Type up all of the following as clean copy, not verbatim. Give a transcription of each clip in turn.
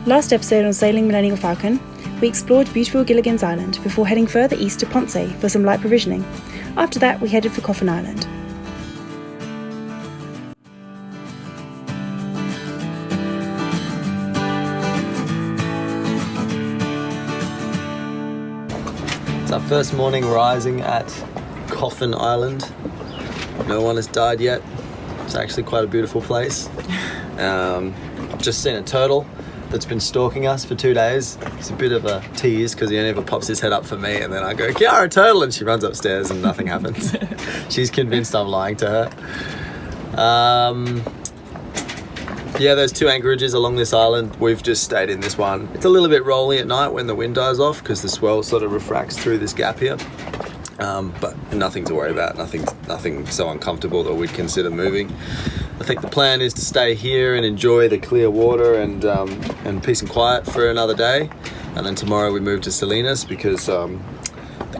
Last episode on Sailing Millennial Falcon, we explored beautiful Gilligan's Island before heading further east to Ponce for some light provisioning. After that, we headed for Coffin Island. It's our first morning rising at Coffin Island. No one has died yet. It's actually quite a beautiful place. I've just seen a turtle that's been stalking us for 2 days. It's a bit of a tease because he only ever pops his head up for me, and then I go, "Khiara, turtle," and she runs upstairs and nothing happens. She's convinced I'm lying to her. Yeah, there's 2 anchorages along this island. We've just stayed in this one. It's a little bit rolly at night when the wind dies off because the swell sort of refracts through this gap here. But nothing to worry about, nothing so uncomfortable that we'd consider moving. I think the plan is to stay here and enjoy the clear water and peace and quiet for another day. And then tomorrow we move to Salinas because the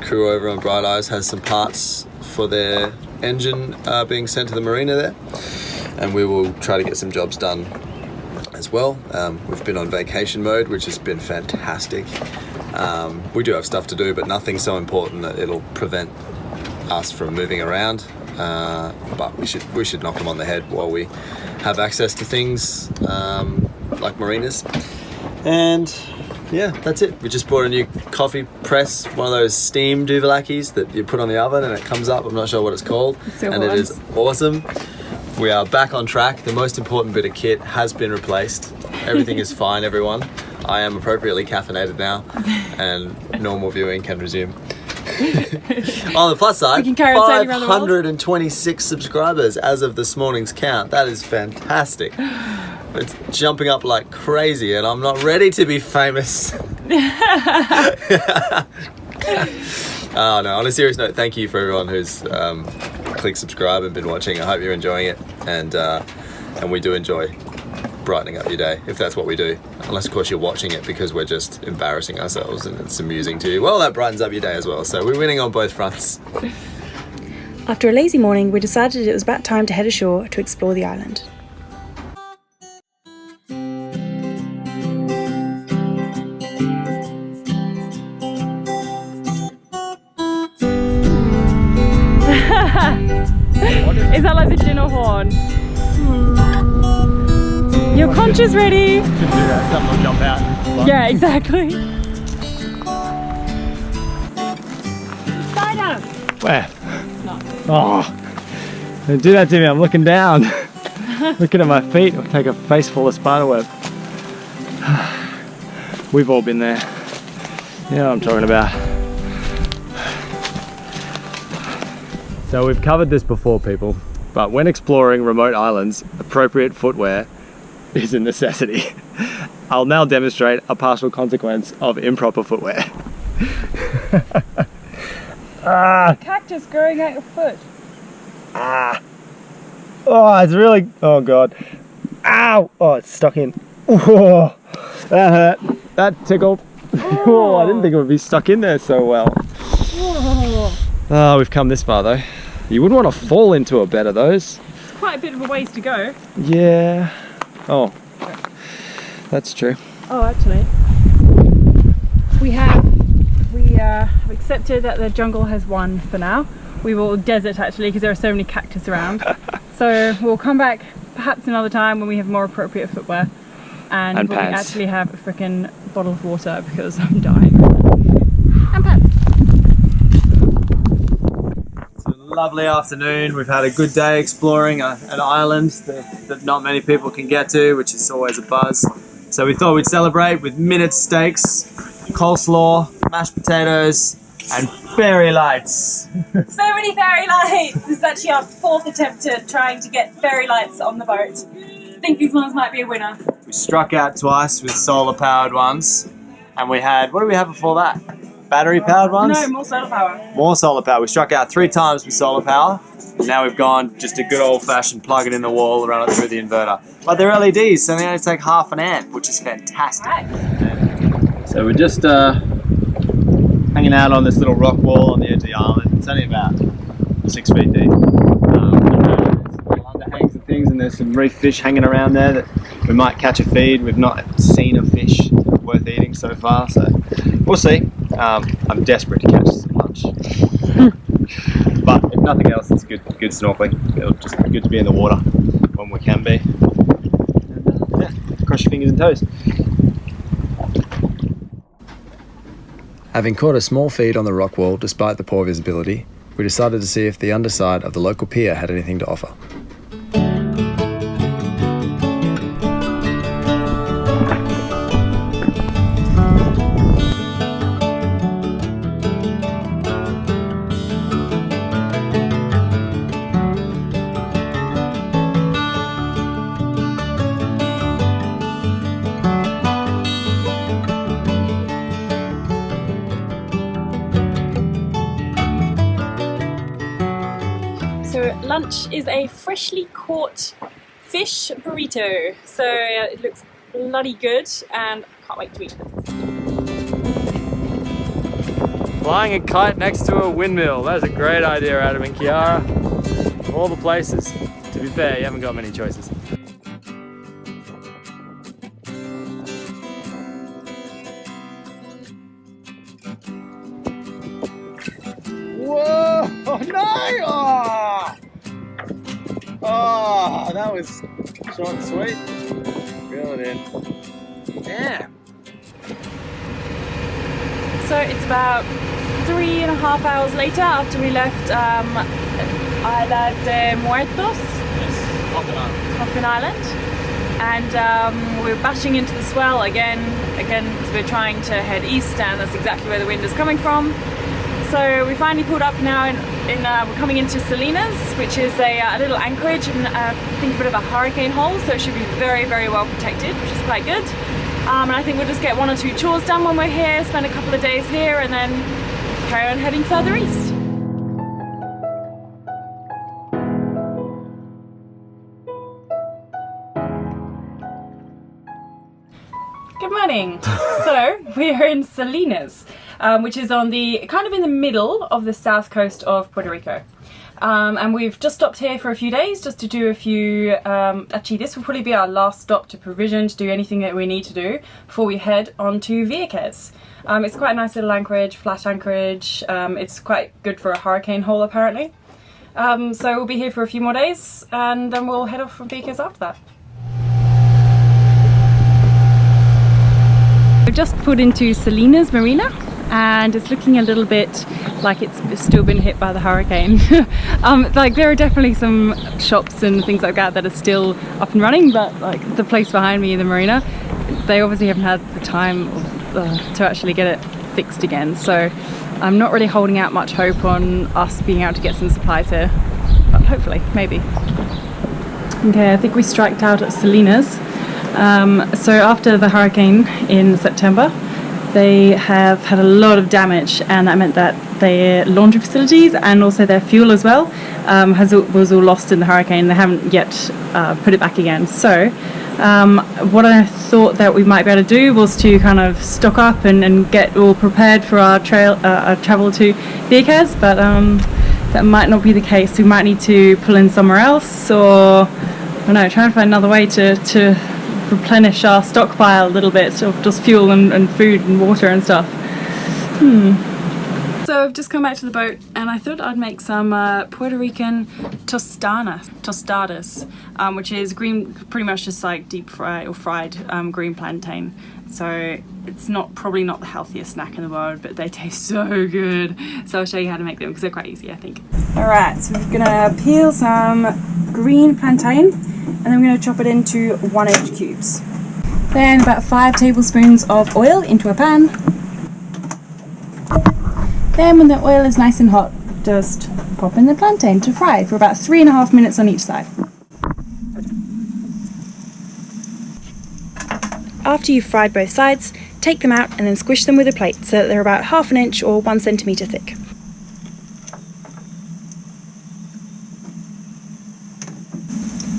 crew over on Bright Eyes has some parts for their engine being sent to the marina there. And we will try to get some jobs done as well. We've been on vacation mode, which has been fantastic. We do have stuff to do, but nothing so important that it'll prevent us from moving around. But we should knock them on the head while we have access to things like marinas. And yeah, that's it. We just bought a new coffee press, one of those steam duvallakis that you put on the oven and it comes up. I'm not sure what it's called. And it is awesome. We are back on track. The most important bit of kit has been replaced. Everything is fine, everyone. I am appropriately caffeinated now, and normal viewing can resume. On the plus side, 526 subscribers as of this morning's count. That is fantastic. It's jumping up like crazy, and I'm not ready to be famous. Oh no, on a serious note, thank you for everyone who's clicked subscribe and been watching. I hope you're enjoying it, and we do enjoy brightening up your day, if that's what we do. Unless of course you're watching it because we're just embarrassing ourselves and it's amusing to you. Well, that brightens up your day as well, so we're winning on both fronts. After a lazy morning, we decided it was about time to head ashore to explore the island. Is that like the dinner horn? Your conch is ready! Should do that, something will jump out. Yeah, exactly. Spider! Where? No. Oh, don't do that to me, I'm looking down. Looking at my feet, I'll take a face full of spider web. We've all been there. You know what I'm talking about. So we've covered this before, people, but when exploring remote islands, appropriate footwear is a necessity. I'll now demonstrate a partial consequence of improper footwear. Cactus growing out your foot. Oh, it's really, oh god. Ow! Oh, it's stuck in. Oh, that hurt. That tickled. Oh, I didn't think it would be stuck in there so well. Oh, we've come this far though. You wouldn't want to fall into a bed of those. It's quite a bit of a ways to go. Yeah. Oh, that's true. Oh, actually, we have accepted that the jungle has won for now. We will desert actually because there are so many cactus around. So we'll come back perhaps another time when we have more appropriate footwear and when we actually have a freaking bottle of water because I'm dying. And pants. It's a lovely afternoon. We've had a good day exploring an island that not many people can get to, which is always a buzz. So we thought we'd celebrate with minute steaks, coleslaw, mashed potatoes, and fairy lights. So many fairy lights! This is actually our 4th attempt at trying to get fairy lights on the boat. I think these ones might be a winner. We struck out twice with solar powered ones, and we had, what did we have before that? Battery powered ones? No, more solar power. More solar power. We struck out 3 times with solar power. Now we've gone just a good old fashioned plug it in the wall, run it through the inverter. But they're LEDs, so they only take half an amp, which is fantastic. Right. So we're just hanging out on this little rock wall on the edge of the island. It's only about 6 feet deep. Underhangs and things, and there's some reef fish hanging around there that we might catch a feed. We've not seen a fish worth eating so far, so we'll see. I'm desperate to catch some lunch. But if nothing else, it's good snorkeling. It'll just be good to be in the water when we can be. And, yeah, cross your fingers and toes. Having caught a small feed on the rock wall despite the poor visibility, we decided to see if the underside of the local pier had anything to offer. So lunch is a freshly caught fish burrito. So it looks bloody good and I can't wait to eat this. Flying a kite next to a windmill. That's a great idea, Adam and Khiara. Of all the places. To be fair, you haven't got many choices. Whoa! Oh no! Oh, that was short and sweet. Reel it in. Damn. So it's about 3.5 hours later after we left Caja de Muertos, Coffin Island, and we're bashing into the swell again because we're trying to head east, and that's exactly where the wind is coming from. So we finally pulled up now we're coming into Salinas, which is a little anchorage and I think a bit of a hurricane hole, so it should be very, very well protected, which is quite good. And I think we'll just get 1 or 2 chores done when we're here, spend a couple of days here, and then carry on heading further east. Good morning. So we are in Salinas, which is on kind of in the middle of the south coast of Puerto Rico. And we've just stopped here for a few days just to do a few, actually this will probably be our last stop to provision, to do anything that we need to do before we head on to Vieques. It's quite a nice little anchorage, flat anchorage. It's quite good for a hurricane hole apparently. So we'll be here for a few more days and then we'll head off from Vieques after that. We've just put into Salinas Marina and it's looking a little bit like it's still been hit by the hurricane. Like there are definitely some shops and things like that are still up and running, but like the place behind me, the marina, they obviously haven't had the time to actually get it fixed again. So I'm not really holding out much hope on us being able to get some supplies here, but hopefully, maybe. Okay, I think we striked out at Salinas. So after the hurricane in September, they have had a lot of damage, and that meant that their laundry facilities and also their fuel as well was all lost in the hurricane. They haven't yet put it back again. So what I thought that we might be able to do was to kind of stock up and get all prepared for our travel to Vieques, but that might not be the case. We might need to pull in somewhere else, or I don't know, try and find another way to replenish our stockpile a little bit of just fuel and food and water and stuff. So I've just come back to the boat and I thought I'd make some Puerto Rican tostadas, which is green, pretty much just like deep fried or fried green plantain. So it's probably not the healthiest snack in the world, but they taste so good. So I'll show you how to make them because they're quite easy, I think. Alright, so we're gonna peel some green plantain and then we're gonna chop it into 1-inch cubes. Then about 5 tablespoons of oil into a pan. Then when the oil is nice and hot, just pop in the plantain to fry for about 3.5 minutes on each side. After you've fried both sides, take them out and then squish them with a plate so that they're about 1/2 inch or 1 centimetre thick.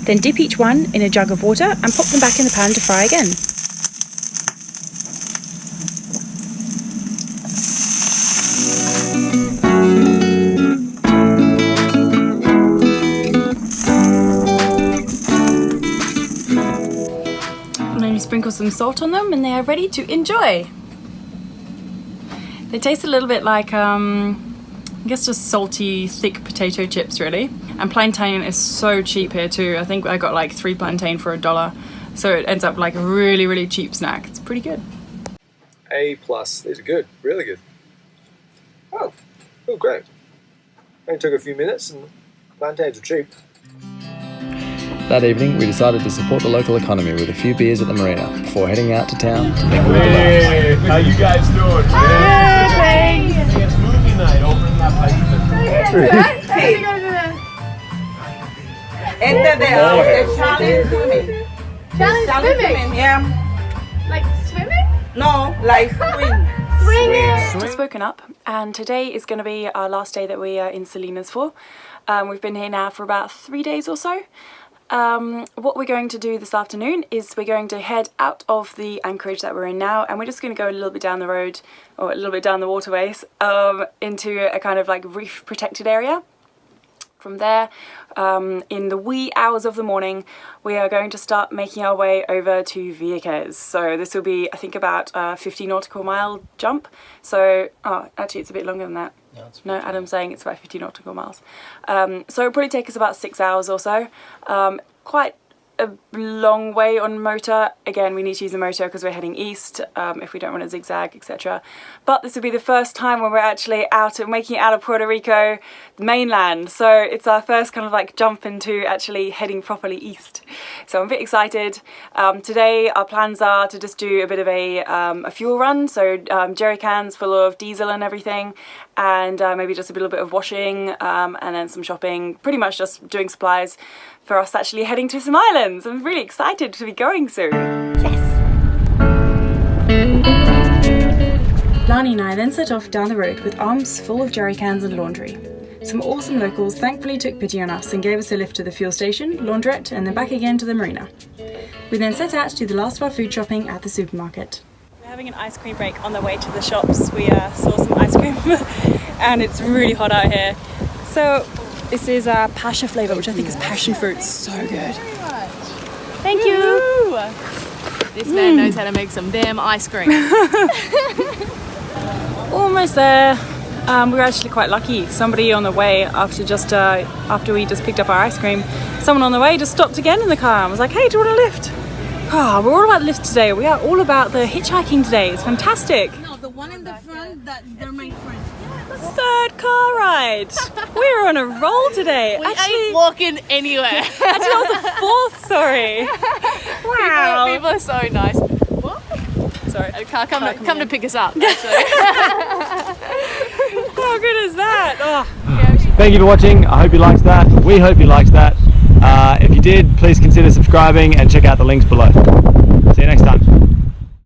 Then dip each one in a jug of water and pop them back in the pan to fry again. some salt on them and they are ready to enjoy. They taste a little bit like, I guess just salty, thick potato chips really. And plantain is so cheap here too. I think I got like 3 plantain for $1. So it ends up like a really, really cheap snack. It's pretty good. A+. These are good, really good. Oh, great. Only took a few minutes and plantains are cheap. That evening, we decided to support the local economy with a few beers at the marina before heading out to town to mingle with the lads. How you guys doing? Hey, thanks. It's movie night over in that Enter the challenge swimming. Challenge swimming? Yeah. Like swimming? No, like swing. Just woken up and today is going to be our last day that we are in Salinas for. We've been here now for about 3 days or so. What we're going to do this afternoon is we're going to head out of the anchorage that we're in now, and we're just going to go a little bit down the road, or a little bit down the waterways, into a kind of like reef protected area. From there, in the wee hours of the morning, we are going to start making our way over to Vieques. So this will be, I think, about a 50 nautical mile jump. So, oh, actually it's a bit longer than that. No, Adam's saying it's about 50 nautical miles. So it'll probably take us about 6 hours or so. Quite a long way on motor. Again, we need to use a motor because we're heading east if we don't want to zigzag, etc. But this will be the first time when we're actually making it out of Puerto Rico, the mainland. So it's our first kind of like jump into actually heading properly east. So I'm a bit excited. Today our plans are to just do a bit of a fuel run, so jerry cans full of diesel and everything, and maybe just a little bit of washing and then some shopping, pretty much just doing supplies for us actually heading to some islands. I'm really excited to be going soon. Lani and I then set off down the road with arms full of jerry cans and laundry. Some awesome locals thankfully took pity on us and gave us a lift to the fuel station, laundrette, and then back again to the marina. We then set out to do the last of our food shopping at the supermarket. We're having an ice cream break on the way to the shops. We saw some ice cream and it's really hot out here. So this is a passion flavour, which I think is passion fruit. So good. Thank you. This man knows how to make some damn ice cream. Almost there. We were actually quite lucky. Somebody on the way after we just picked up our ice cream, someone on the way just stopped again in the car and was like, "Hey, do you want a lift?" Oh, we're all about lifts today. We are all about the hitchhiking today. It's fantastic. No, the one in the front, they're my friends. Third car ride. We're on a roll today. We ain't walking anywhere. Actually, that was the fourth. Sorry. Wow. People are so nice. What? Sorry. A car come to pick us up. How good is that? Oh. Thank you for watching. I hope you liked that. We hope you liked that. If you did, please consider subscribing and check out the links below. See you next time.